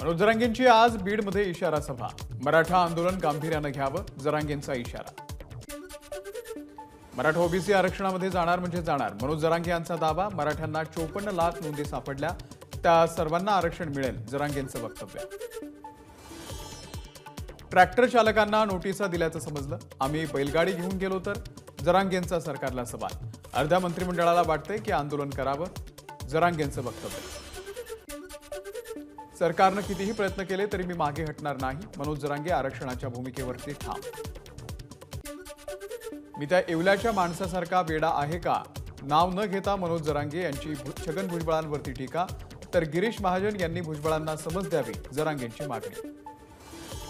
मनोज जरांगेंची आज बीडमध्ये इशारा सभा। मराठा आंदोलन गांभीर्याने घ्यावं, जरांगेंचा इशारा। मराठा ओबीसी आरक्षणामध्ये जाणार म्हणजे जाणार, मनोज जरांगे यांचा दावा। मराठ्यांना 54 लाख नोंदी सापडल्या, त्या सर्वांना आरक्षण मिळेल, जरांगेंचं वक्तव्य। ट्रॅक्टर चालकांना नोटिसा दिल्याचं समजलं, आम्ही बैलगाडी घेऊन गेलो तर, जरांगेंचा सरकारला सवाल। अर्ध्या मंत्रिमंडळाला वाटतंय की आंदोलन करावं, जरांगेंचं वक्तव्य। सरकारनं कितीही प्रयत्न केले तरी मी मागे हटणार नाही, मनोज जरांगे आरक्षणाच्या भूमिकेवरती ठाम। मी त्या येवल्याच्या माणसासारखा वेडा आहे का, नाव न घेता मनोज जरांगे यांची छगन भुजबळांवरती टीका, तर गिरीश महाजन यांनी भुजबळांना समज द्यावी, जरांगेंची मागणी।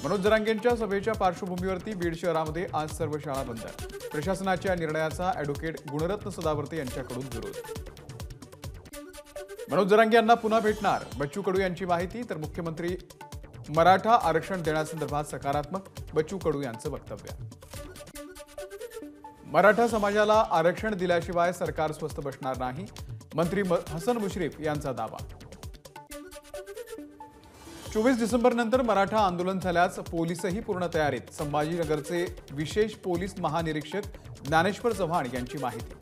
मनोज जरांगेंच्या सभेच्या पार्श्वभूमीवरती बीड शहरामध्ये आज सर्व शाळा बंद। प्रशासनाच्या निर्णयाचा ॲडव्होकेट गुणरत्न सदावर्ते यांच्याकडून विरोध। मनोज जरांगे यांना पुन्हा भेटणार, बच्चू कडू यांची माहिती, तर मुख्यमंत्री मराठा आरक्षण देण्यासंदर्भात सकारात्मक, बच्चू कडू यांचं वक्तव्य। मराठा समाजाला आरक्षण दिल्याशिवाय सरकार स्वस्थ बसणार नाही, मंत्री हसन मुश्रीफ यांचा दावा। 24 डिसेंबरनंतर मराठा आंदोलन झाल्यास पोलीसही पूर्ण तयारीत, संभाजीनगरचे विशेष पोलीस महानिरीक्षक ज्ञानेश्वर चव्हाण यांची माहिती।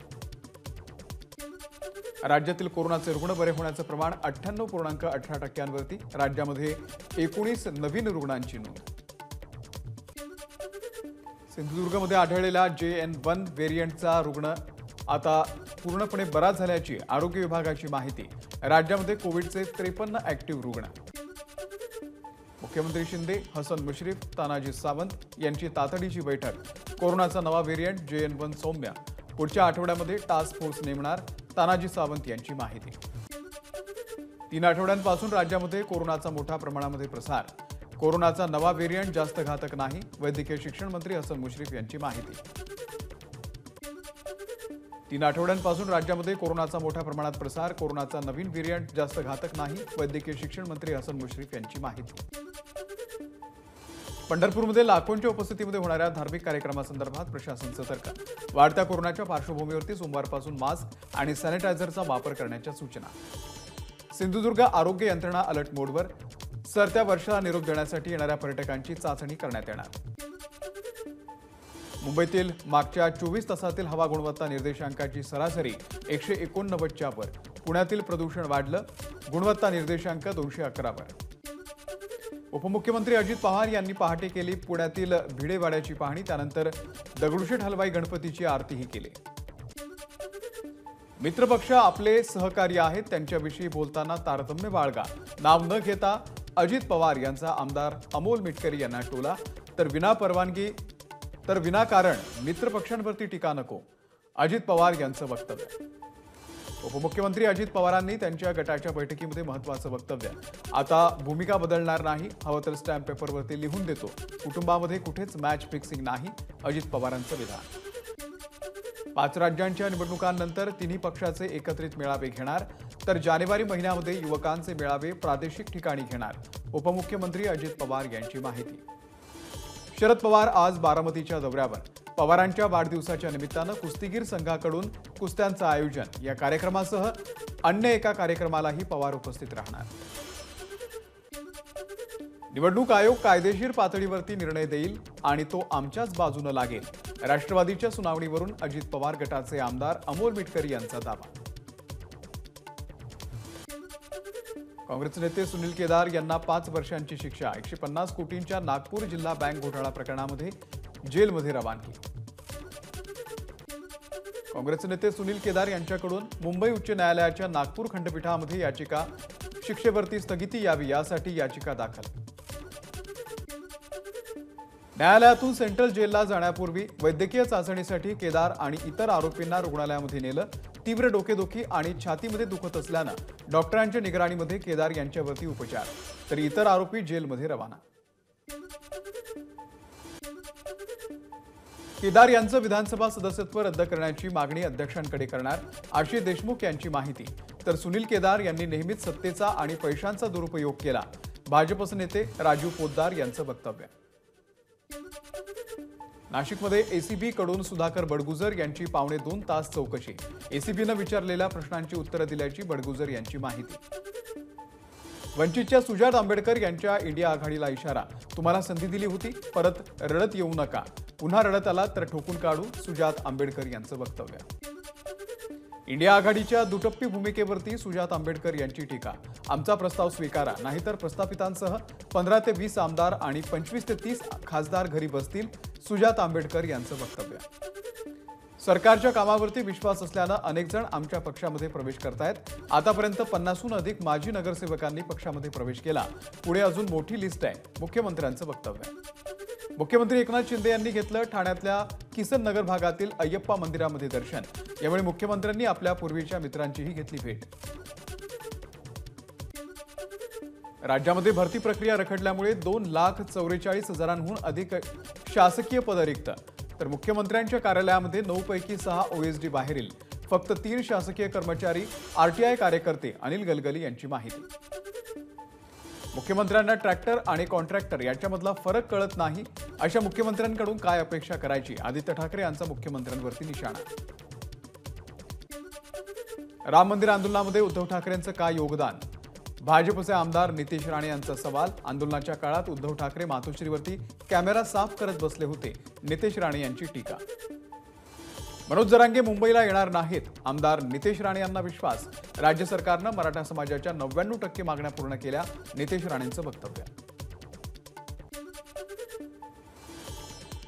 राज्यातील कोरोनाचे रुग्ण बरे होण्याचं प्रमाण 98.18%वरती, राज्यामध्ये 19 नवीन रुग्णांची नोंद। सिंधुदुर्गमध्ये आढळलेला JN1 व्हेरियंटचा रुग्ण आता पूर्णपणे बरा झाल्याची आरोग्य विभागाची माहिती। राज्यामध्ये कोविडचे 53 ॲक्टिव्ह रुग्ण। मुख्यमंत्री शिंदे, हसन मुश्रीफ, तानाजी सावंत यांची तातडीची बैठक। कोरोनाचा नवा व्हेरियंट JN1 सौम्य, पुढच्या आठवड्यामध्ये टास्क फोर्स नेमणार, तानाजी सावंत यांची माहिती। 3 आठवड्यांपासून राज्यामध्ये कोरोनाचा मोठ्या प्रमाणामध्ये प्रसार, कोरोनाचा नवा व्हेरियंट जास्त घातक नाही, वैद्यकीय शिक्षण मंत्री हसन मुश्रीफ यांची माहिती। 3 आठवड्यांपासून राज्यामध्ये कोरोनाचा मोठ्या प्रमाणात प्रसार, कोरोनाचा नवीन व्हेरियंट जास्त घातक नाही, वैद्यकीय शिक्षण मंत्री हसन मुश्रीफ यांची माहिती। पंढरपूरमध्ये लाखोंच्या उपस्थितीमध्ये होणाऱ्या धार्मिक कार्यक्रमासंदर्भात प्रशासन सतर्क। वाढत्या कोरोनाच्या पार्श्वभूमीवरती सोमवारपासून मास्क आणि सॅनिटायझरचा वापर करण्याच्या सूचना। सिंधुदुर्ग आरोग्य यंत्रणा अलर्ट मोडवर, सरत्या वर्षाला निरोप देण्यासाठी येणाऱ्या पर्यटकांची चाचणी करण्यात येणार। मुंबईतील मागच्या 24 तासातील हवा गुणवत्ता निर्देशांकाची सरासरी 189च्या वर, पुण्यातील प्रदूषण वाढलं, गुणवत्ता निर्देशांक 211 वर। उपमुख्यमंत्री अजित पवार यांनी पहाटे केली पुण्यातील भिडेवाड्याची पाहणी, त्यानंतर दगडूशेठ हलवाई गणपतीची आरतीही केली। मित्रपक्ष आपले सहकारी आहेत, त्यांच्याविषयी बोलताना तारतम्य बाळगा, नाव न घेता अजित पवार यांचा आमदार अमोल मिटकरी यांना टोला, तर विनाकारण मित्रपक्षांवरती टीका नको, अजित पवार यांचं वक्तव्य। उपमुख्यमंत्री अजित पवारांनी त्यांच्या गटाच्या बैठकीमध्ये महत्त्वाचं वक्तव्य। आता भूमिका बदलणार नाही, हवं तर स्टॅम्प पेपरवरती लिहून देतो, कुटुंबामध्ये कुठेच मॅच फिक्सिंग नाही, अजित पवारांचं विधान। 5 राज्यांच्या निवडणुकांनंतर तिन्ही पक्षाचे एकत्रित मेळावे घेणार, तर जानेवारी महिन्यामध्ये युवकांचे मेळावे प्रादेशिक ठिकाणी घेणार, उपमुख्यमंत्री अजित पवार यांची माहिती। शरद पवार आज बारामतीच्या दौऱ्यावर, पवारांच्या वाढदिवसाच्या निमित्तानं कुस्तीगीर संघाकडून कुस्त्यांचं आयोजन, या कार्यक्रमासह अन्य एका कार्यक्रमालाही पवार उपस्थित राहणार। निवडणूक आयोग कायदेशीर पातळीवरती निर्णय देईल आणि तो आमच्याच बाजूने लागेल, राष्ट्रवादीच्या सुनावणीवरून अजित पवार गटाचे आमदार अमोल मिटकरी यांचा दावा। काँग्रेस नेते सुनील केदार यांना 5 वर्षांची शिक्षा, 150 कोटींच्या नागपूर जिल्हा बँक घोटाळा प्रकरणामध्ये जेलमध्ये रवानगी। काँग्रेस नेते सुनील केदार यांच्याकडून मुंबई उच्च न्यायालयाच्या नागपूर खंडपीठामध्ये याचिका, शिक्षेवरती स्थगिती यावी यासाठी याचिका दाखल। न्यायालयातून सेंट्रल जेलला जाण्यापूर्वी वैद्यकीय चाचणीसाठी केदार आणि इतर आरोपींना रुग्णालयामध्ये नेलं, तीव्र डोकेदुखी आणि छातीमध्ये दुखत असल्यानं डॉक्टरांच्या निगराणीमध्ये केदार यांच्यावरती उपचार, तर इतर आरोपी जेलमध्ये रवाना। केदार यांचं विधानसभा सदस्यत्व रद्द करण्याची मागणी अध्यक्षांकडे करणार, आशिष देशमुख यांची माहिती, तर सुनील केदार यांनी नेहमीच सत्तेचा आणि पैशांचा दुरुपयोग केला, भाजपचे नेते राजू पोद्दार यांचं वक्तव्य। नाशिकमध्ये एसीबी कडून सुधाकर बडगुजर यांची 2.25 तास चौकशी, एसीबीने विचारलेल्या प्रश्नांची उत्तरे दिल्याची बडगुजर यांची माहिती। वंचितच्या सुजात आंबेडकर यांच्या इंडिया आघाडीला इशारा, तुम्हाला संधी दिली होती, परत रडत येऊ नका, पुन्हा रडत आला तर ठोकून काढू, सुजात आंबेडकर यांचं वक्तव्य. इंडिया आघाडीच्या दुटप्पी भूमिकेवरती सुजात आंबेडकर यांची टीका, आमचा प्रस्ताव स्वीकारा, नाहीतर प्रस्थापितांसह 15 ते 20 आमदार आणि 25 ते 30 खासदार घरी बसतील, सुजात आंबेडकर यांचं वक्तव्य. सरकारच्या कामावरती विश्वास असल्यानं अनेक जण आमच्या पक्षामध्ये प्रवेश करतायत. आतापर्यंत 50हून अधिक माजी नगरसेवकांनी पक्षामध्ये प्रवेश केला, पुढे अजून मोठी लिस्ट आहे, मुख्यमंत्र्यांचं वक्तव्य. मुख्यमंत्री एकनाथ शिंदे यांनी घेतलं ठाण्यातल्या किसन नगर भागातील अय्यप्पा मंदिरामध्ये दर्शन. यावेळी मुख्यमंत्र्यांनी आपल्या पूर्वीच्या मित्रांचीही घेतली भेट. राज्यामध्ये भरती प्रक्रिया रखडल्यामुळे 2,44,000हून अधिक शासकीय पदं रिक्त, तर मुख्यमंत्र्यांच्या कार्यालयामध्ये 9 पैकी 6 OSD बाहेरील, फक्त 3 शासकीय कर्मचारी, RTI कार्यकर्ते, अनिल गलगली यांची माहिती. मुख्यमंत्र्यांना ट्रॅक्टर आणि कॉन्ट्रॅक्टर याच्यामधला फरक कळत नाही, अशा मुख्यमंत्र्यांकडून काय अपेक्षा करायची, आदित्य ठाकरे यांचा मुख्यमंत्र्यांवरती निशाणा. राम मंदिर आंदोलनामध्ये उद्धव ठाकरेंचं काय योगदान, भाजपचे आमदार नितेश राणे यांचा सवाल. आंदोलनाच्या काळात उद्धव ठाकरे मातोश्रीवरती कॅमेरा साफ करत बसले होते, नितेश राणे यांची टीका. मनोज जरांगे मुंबईला येणार नाहीत, आमदार नितेश राणे यांना विश्वास, राज्य सरकारनं मराठा समाजाच्या 99% मागण्या पूर्ण केल्या, नितेश राणेंचं वक्तव्य.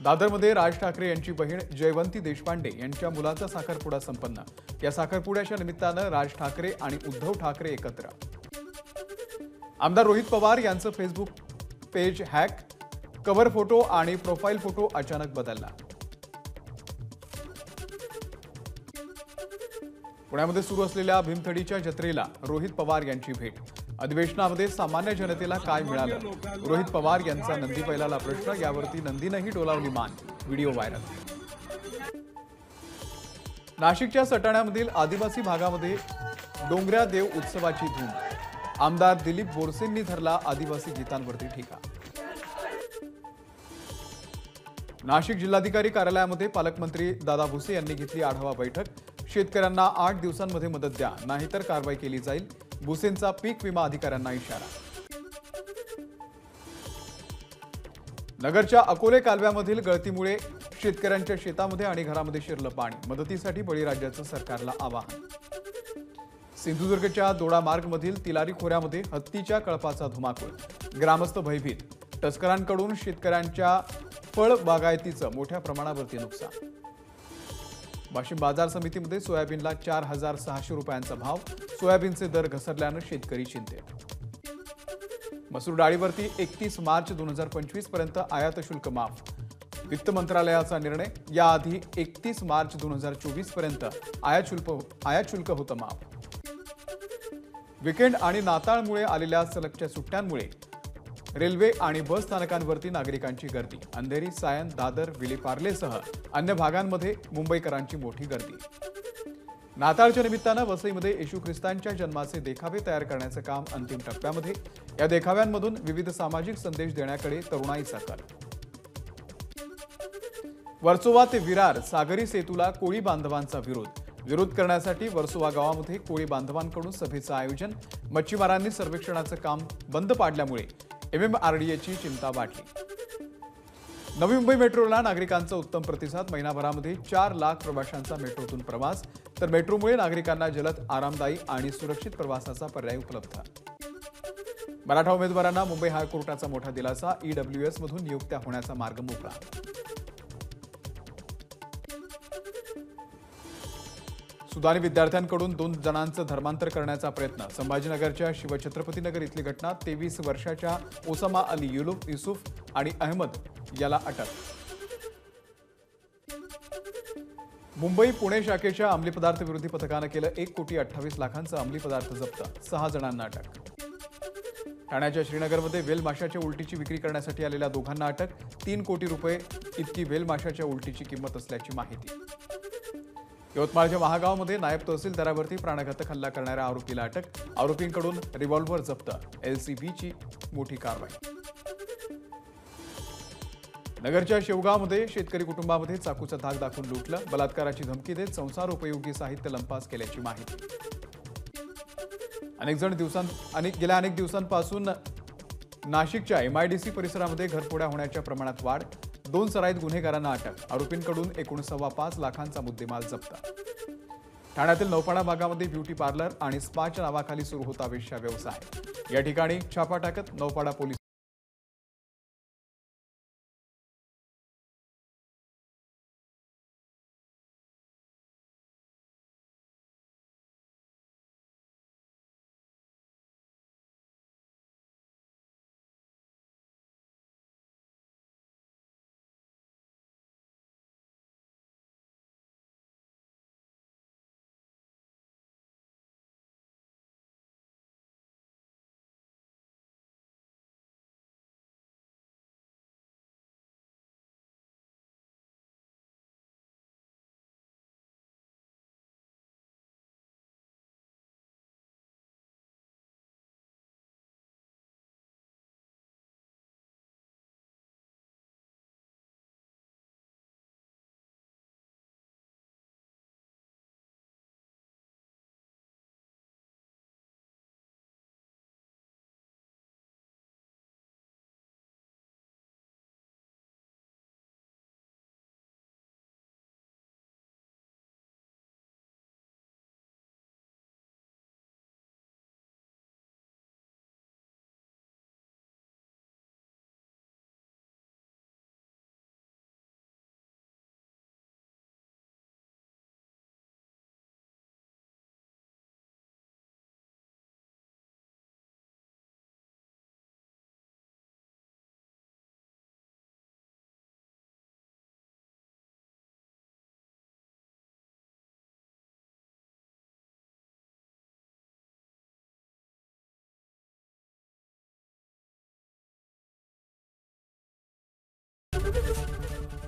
दादरमध्ये राज ठाकरे यांची बहीण जयवंती देशपांडे यांच्या मुलाचा साखरपुडा संपन्न. या साखरपुड्याच्या निमित्तानं राज ठाकरे आणि उद्धव ठाकरे एकत्र. आमदार रोहित पवार यांचं Facebook page hack, cover photo आणि प्रोफाईल फोटो अचानक बदलला. पुण्यामध्ये सुरू असलेल्या भीमथडीच्या जत्रेला रोहित पवार यांची भेट. अधिवेशनामध्ये सामान्य जनतेला काय मिळालं, रोहित पवार यांचा नंदी बैलाला प्रश्न, यावरती नंदीनंही डोलावली मान, व्हिडिओ व्हायरल. नाशिकच्या सटाण्यामधील आदिवासी भागामध्ये डोंगऱ्या देव उत्सवाची धूम. आमदार दिलीप बोरसेंनी धरला आदिवासी गीतांवरती ठेका. नाशिक जिल्हाधिकारी कार्यालयामध्ये पालकमंत्री दादा भुसे यांनी घेतली आढावा बैठक. शेतकऱ्यांना 8 दिवसांमध्ये मदत द्या, नाहीतर कारवाई केली जाईल, भुसेंचा पीक विमा अधिकाऱ्यांना इशारा. नगरच्या अकोले कालव्यामधील गळतीमुळे शेतकऱ्यांच्या शेतामध्ये आणि घरामध्ये शिरलं पाणी, मदतीसाठी बळीराज्याचं सरकारला आवाहन. सिंधुदुर्गच्या दोडा मार्गमधील तिलारी खोऱ्यामध्ये हत्तीच्या कळपाचा धुमाकूळ, ग्रामस्थ भयभीत, तस्करांकडून शेतकऱ्यांच्या फळ बागायतीचं मोठ्या प्रमाणावरती नुकसान. वाशिम बाजार समितीमध्ये सोयाबीनला 4,600 रुपयांचा भाव, सोयाबीनचे दर घसरल्यानं शेतकरी चिंतेत. मसूर डाळीवरती 31 मार्च 2025 पर्यंत आयात शुल्क माफ, वित्त मंत्रालयाचा निर्णय. याआधी 31 मार्च 2024 पर्यंत आयात शुल्क होतं माफ. विकेंड आणि नाताळमुळे आलेल्या सलगच्या सुट्ट्यांमुळे रेल्वे आणि बस स्थानकांवरती नागरिकांची गर्दी. अंधेरी, सायन, दादर, विलेपार्लेसह अन्य भागांमध्ये मुंबईकरांची मोठी गर्दी. नाताळच्या निमित्तानं वसईमध्ये येशू ख्रिस्तांच्या जन्माचे देखावे तयार करण्याचं काम अंतिम टप्प्यामध्ये. या देखाव्यांमधून विविध सामाजिक संदेश देण्याकडे तरुणाईचा कल. वर्सोवा ते विरार सागरी सेतूला कोळी बांधवांचा विरोध करण्यासाठी वर्सोवा गावामध्ये कोळी बांधवांकडून सभेचं आयोजन. मच्छीमारांनी सर्वेक्षणाचं काम बंद पाडल्यामुळे MMRDAची चिंता वाढली. नवी मुंबई मेट्रोला नागरिकांचा उत्तम प्रतिसाद. महिनाभरामध्ये 4 लाख प्रवाशांचा मेट्रोतून प्रवास, तर मेट्रोमुळे नागरिकांना जलद, आरामदायी आणि सुरक्षित प्रवासाचा पर्याय उपलब्ध. मराठा उमेदवारांना मुंबई हायकोर्टाचा मोठा दिलासा. EWS मधून नियुक्त्या होण्याचा मार्ग मोकळा. सुदानी विद्यार्थ्यांकडून 2 जणांचं धर्मांतर करण्याचा प्रयत्न. संभाजीनगरच्या शिवछत्रपतीनगर इथली घटना. 23 वर्षाच्या ओसामा अली युसुफ आणि अहमद याला अटक. मुंबई पुणे शाखेच्या अंमली पदार्थ विरोधी पथकानं केलं 1,28 लाखांचं अंमली पदार्थ जप्त. 6 जणांना अटक. ठाण्याच्या श्रीनगरमध्ये वेल माशाच्या उलटीची विक्री करण्यासाठी आलेल्या दोघांना अटक. 3 कोटी रुपये इतकी वेल माशाच्या उलटीची किंमत असल्याची माहिती. यवतमाळच्या महागावमध्ये नायब तहसीलदारावरती प्राणघातक हल्ला करणाऱ्या आरोपीला अटक. आरोपींकडून रिव्हॉल्व्हर जप्त. LCBची मोठी कारवाई. नगरच्या शेवगावमध्ये शेतकरी कुटुंबामध्ये चाकूचा धाक दाखवून लुटलं. बलात्काराची धमकी देत संसार उपयोगी साहित्य लंपास केल्याची माहिती. गेल्या अनेक दिवसांपासून नाशिकच्या MIDC परिसरामध्ये घरफोड्या होण्याच्या प्रमाणात वाढ. 2 सराईत गुन्हेगारांना अटक. आरोपींकडून एकूण 5.25 लाखांचा मुद्देमाल जप्त. ठाण्यातील नौपाडा भागामध्ये ब्युटी पार्लर आणि स्पाच्या नावाखाली सुरू होता वेश्या व्यवसाय. या ठिकाणी छापा टाकत नौपाडा पोलीस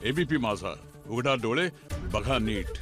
ABP माझा, उघडा डोळे बघा नीट.